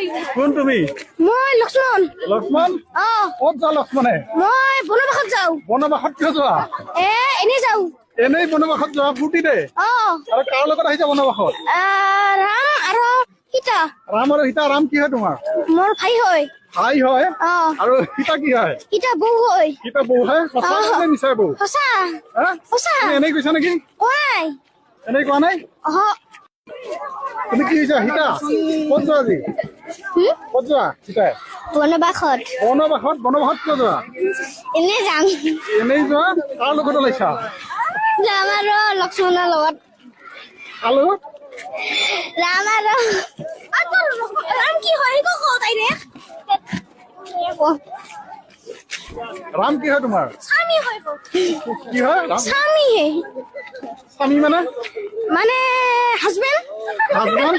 হয় কোন তুমি মই লক্ষ্মণ লক্ষ্মণ ক'ত যোৱা লক্ষ্মণে মই বনবাসত যাওঁ বনবাসত কিয় যোৱা এনেই যাওঁ এনেই বনবাসত যোৱা ফূৰ্তিতে আৰু কাৰ লগত আহিছা বনবাসত ৰাম আৰু সীতা ৰাম আৰু সীতা ৰাম কি হয় তোমাৰ মোৰ ভাই হয় ভাই হয় আৰু সীতা কি হয় সীতা বৌ হয় সীতা বৌ হয় সঁচা নে মিছা বৌ সঁচা সঁচা তুমি এনেই কৈছা নেকি কোৱাই এনেই কোৱা নাই তুমি কি হৈছা সীতা ক'ত যোৱা আজি ক'ত যোৱা সীতাই বনবাসত বনবাসত কিয় যোৱা এনেই যাম এনেই যোৱা কাৰ লগত ওলাইছা ৰাম আৰু লক্ষ্মণৰ লগত কাৰ লগত ৰাম আৰু ৰাম কি হয় তাইৰে ৰাম কি হয় তোমাৰ স্বামী হয় কি হয় স্বামী স্বামী মানে হাজবেণ্ড হাজবেণ্ড